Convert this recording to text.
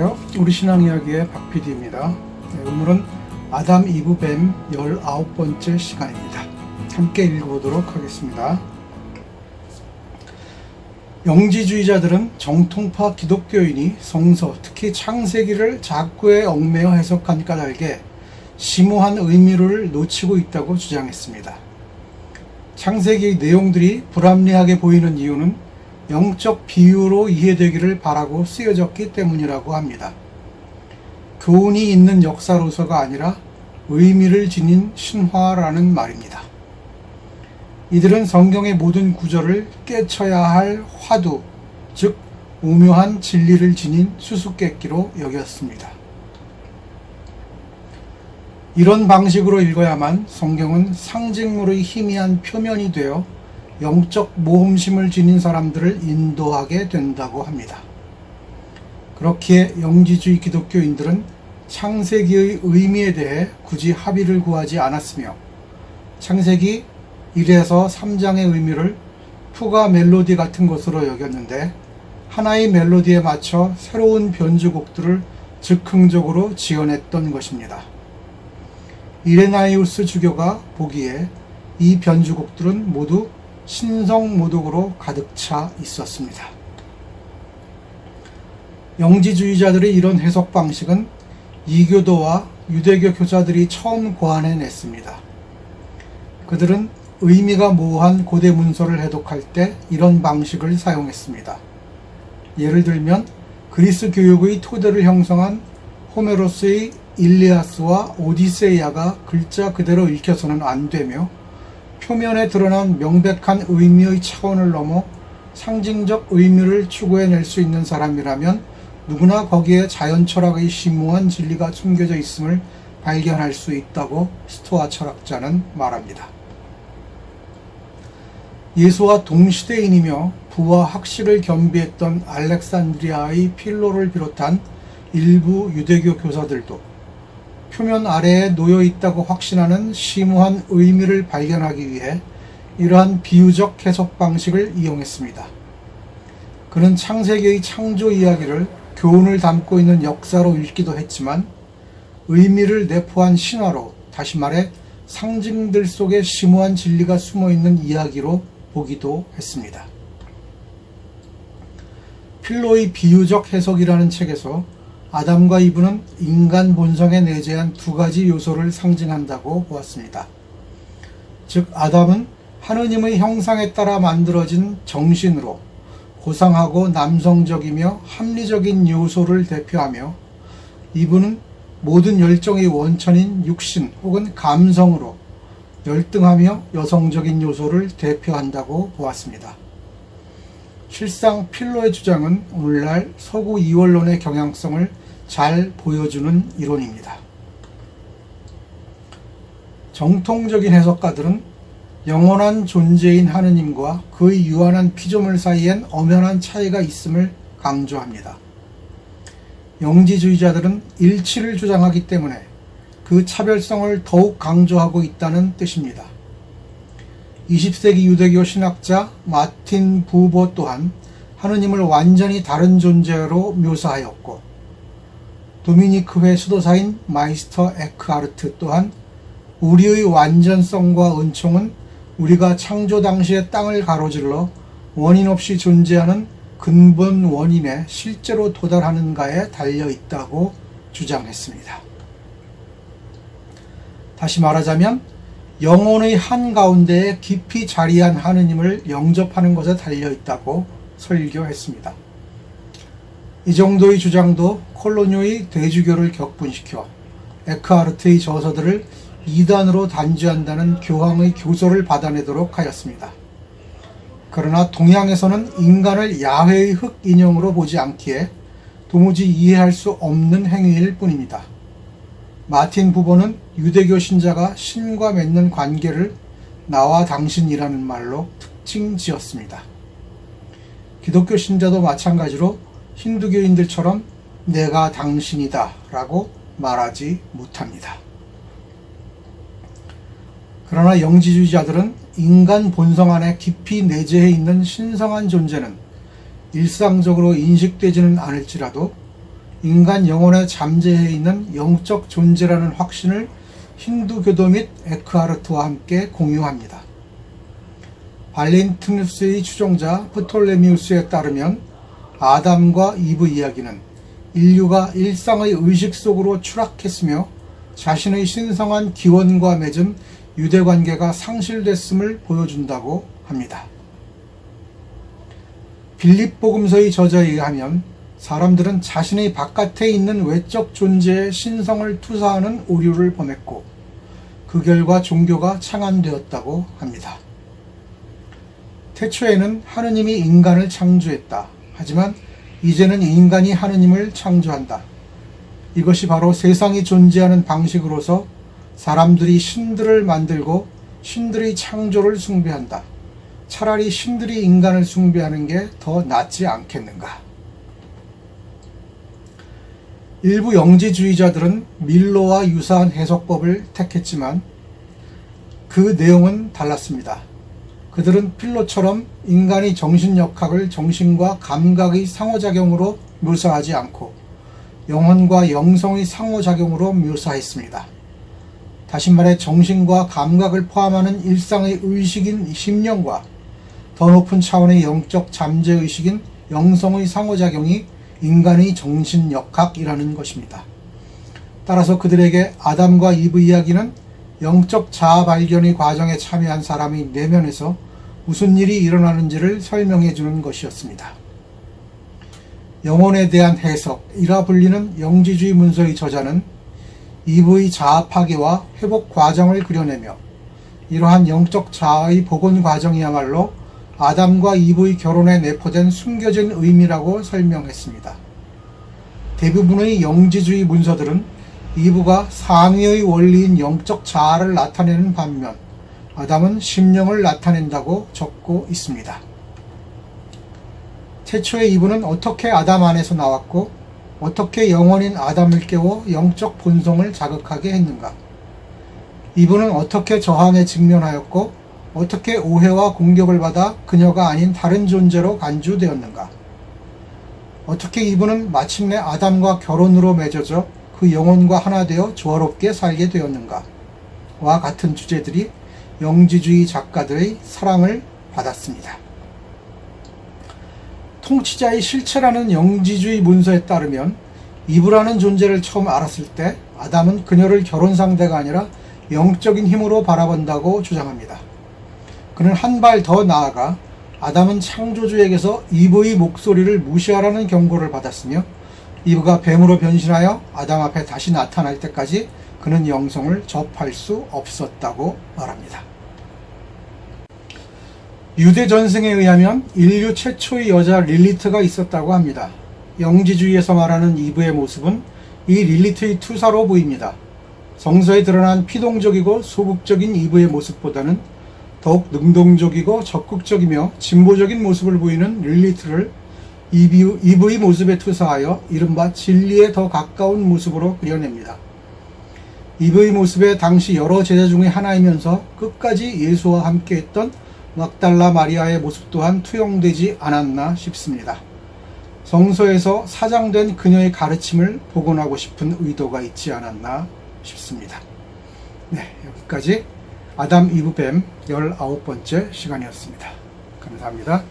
안녕하세요. 우리 신앙이야기의 박PD입니다. 오늘은 아담 이브 뱀 19번째 시간입니다. 함께 읽어보도록 하겠습니다. 영지주의자들은 정통파 기독교인이 성서, 특히 창세기를 작고에 얽매여 해석한 까닭에 심오한 의미를 놓치고 있다고 주장했습니다. 창세기의 내용들이 불합리하게 보이는 이유는 영적 비유로 이해되기를 바라고 쓰여졌기 때문이라고 합니다. 교훈이 있는 역사로서가 아니라 의미를 지닌 신화라는 말입니다. 이들은 성경의 모든 구절을 깨쳐야 할 화두, 즉 오묘한 진리를 지닌 수수께끼로 여겼습니다. 이런 방식으로 읽어야만 성경은 상징물의 희미한 표면이 되어 영적 모험심을 지닌 사람들을 인도하게 된다고 합니다. 그렇기에 영지주의 기독교인들은 창세기의 의미에 대해 굳이 합의를 구하지 않았으며 창세기 1에서 3장의 의미를 푸가 멜로디 같은 것으로 여겼는데 하나의 멜로디에 맞춰 새로운 변주곡들을 즉흥적으로 지어냈던 것입니다. 이레나이우스 주교가 보기에 이 변주곡들은 모두 신성모독으로 가득 차 있었습니다. 영지주의자들의 이런 해석 방식은 이교도와 유대교 교사들이 처음 고안해냈습니다. 그들은 의미가 모호한 고대 문서를 해독할 때 이런 방식을 사용했습니다. 예를 들면 그리스 교육의 토대를 형성한 호메로스의 일리아스와 오디세이아가 글자 그대로 읽혀서는 안 되며 표면에 드러난 명백한 의미의 차원을 넘어 상징적 의미를 추구해낼 수 있는 사람이라면 누구나 거기에 자연철학의 심오한 진리가 숨겨져 있음을 발견할 수 있다고 스토아 철학자는 말합니다. 예수와 동시대인이며 부와 학식을 겸비했던 알렉산드리아의 필로를 비롯한 일부 유대교 교사들도 표면 아래에 놓여 있다고 확신하는 심오한 의미를 발견하기 위해 이러한 비유적 해석 방식을 이용했습니다. 그는 창세기의 창조 이야기를 교훈을 담고 있는 역사로 읽기도 했지만 의미를 내포한 신화로, 다시 말해 상징들 속에 심오한 진리가 숨어 있는 이야기로 보기도 했습니다. 필로의 비유적 해석이라는 책에서 아담과 이브는 인간 본성에 내재한 두 가지 요소를 상징한다고 보았습니다. 즉 아담은 하느님의 형상에 따라 만들어진 정신으로 고상하고 남성적이며 합리적인 요소를 대표하며 이브는 모든 열정의 원천인 육신 혹은 감성으로 열등하며 여성적인 요소를 대표한다고 보았습니다. 실상 필로의 주장은 오늘날 서구 이원론의 경향성을 잘 보여주는 이론입니다. 정통적인 해석가들은 영원한 존재인 하느님과 그의 유한한 피조물 사이엔 엄연한 차이가 있음을 강조합니다. 영지주의자들은 일치를 주장하기 때문에 그 차별성을 더욱 강조하고 있다는 뜻입니다. 20세기 유대교 신학자 마틴 부버 또한 하느님을 완전히 다른 존재로 묘사하였고 도미니크회 수도사인 마이스터 에크하르트 또한 우리의 완전성과 은총은 우리가 창조 당시의 땅을 가로질러 원인 없이 존재하는 근본 원인에 실제로 도달하는가에 달려있다고 주장했습니다. 다시 말하자면 영혼의 한가운데에 깊이 자리한 하느님을 영접하는 것에 달려있다고 설교했습니다. 이 정도의 주장도 콜로뇨의 대주교를 격분시켜 에크하르트의 저서들을 이단으로 단죄한다는 교황의 교서를 받아내도록 하였습니다. 그러나 동양에서는 인간을 야훼의 흙 인형으로 보지 않기에 도무지 이해할 수 없는 행위일 뿐입니다. 마틴 부버는 유대교 신자가 신과 맺는 관계를 나와 당신이라는 말로 특징 지었습니다. 기독교 신자도 마찬가지로 힌두교인들처럼 내가 당신이다 라고 말하지 못합니다. 그러나 영지주의자들은 인간 본성 안에 깊이 내재해 있는 신성한 존재는 일상적으로 인식되지는 않을지라도 인간 영혼에 잠재해 있는 영적 존재라는 확신을 힌두교도 및 에크하르트와 함께 공유합니다. 발렌티누스의 추종자 프톨레미우스에 따르면 아담과 이브 이야기는 인류가 일상의 의식 속으로 추락했으며 자신의 신성한 기원과 맺은 유대관계가 상실됐음을 보여준다고 합니다. 빌립보금서의 저자에 의하면 사람들은 자신의 바깥에 있는 외적 존재의 신성을 투사하는 오류를 범했고 그 결과 종교가 창안되었다고 합니다. 태초에는 하느님이 인간을 창조했다. 하지만 이제는 인간이 하느님을 창조한다. 이것이 바로 세상이 존재하는 방식으로서 사람들이 신들을 만들고 신들의 창조를 숭배한다. 차라리 신들이 인간을 숭배하는 게 더 낫지 않겠는가. 일부 영지주의자들은 밀로와 유사한 해석법을 택했지만 그 내용은 달랐습니다. 그들은 필로처럼 인간의 정신역학을 정신과 감각의 상호작용으로 묘사하지 않고 영혼과 영성의 상호작용으로 묘사했습니다. 다시 말해 정신과 감각을 포함하는 일상의 의식인 심령과 더 높은 차원의 영적 잠재의식인 영성의 상호작용이 인간의 정신역학이라는 것입니다. 따라서 그들에게 아담과 이브 이야기는 영적 자아 발견의 과정에 참여한 사람의 내면에서 무슨 일이 일어나는지를 설명해 주는 것이었습니다. 영혼에 대한 해석이라 불리는 영지주의 문서의 저자는 이브의 자아 파괴와 회복 과정을 그려내며 이러한 영적 자아의 복원 과정이야말로 아담과 이브의 결혼에 내포된 숨겨진 의미라고 설명했습니다. 대부분의 영지주의 문서들은 이브가 상위의 원리인 영적 자아를 나타내는 반면 아담은 심령을 나타낸다고 적고 있습니다. 태초에 이브는 어떻게 아담 안에서 나왔고 어떻게 영혼인 아담을 깨워 영적 본성을 자극하게 했는가? 이브는 어떻게 저항에 직면하였고 어떻게 오해와 공격을 받아 그녀가 아닌 다른 존재로 간주되었는가? 어떻게 이브는 마침내 아담과 결혼으로 맺어져 그 영혼과 하나 되어 조화롭게 살게 되었는가? 와 같은 주제들이 영지주의 작가들의 사랑을 받았습니다. 통치자의 실체라는 영지주의 문서에 따르면 이브라는 존재를 처음 알았을 때 아담은 그녀를 결혼 상대가 아니라 영적인 힘으로 바라본다고 주장합니다. 그는 한 발 더 나아가 아담은 창조주에게서 이브의 목소리를 무시하라는 경고를 받았으며 이브가 뱀으로 변신하여 아담 앞에 다시 나타날 때까지 그는 영성을 접할 수 없었다고 말합니다. 유대 전승에 의하면 인류 최초의 여자 릴리트가 있었다고 합니다. 영지주의에서 말하는 이브의 모습은 이 릴리트의 투사로 보입니다. 성서에 드러난 피동적이고 소극적인 이브의 모습보다는 더욱 능동적이고 적극적이며 진보적인 모습을 보이는 릴리트를 이브의 모습에 투사하여 이른바 진리에 더 가까운 모습으로 그려냅니다. 이브의 모습에 당시 여러 제자 중의 하나이면서 끝까지 예수와 함께했던 막달라 마리아의 모습 또한 투영되지 않았나 싶습니다. 성서에서 사장된 그녀의 가르침을 복원하고 싶은 의도가 있지 않았나 싶습니다. 네, 여기까지 아담 이브 뱀 19번째 시간이었습니다. 감사합니다.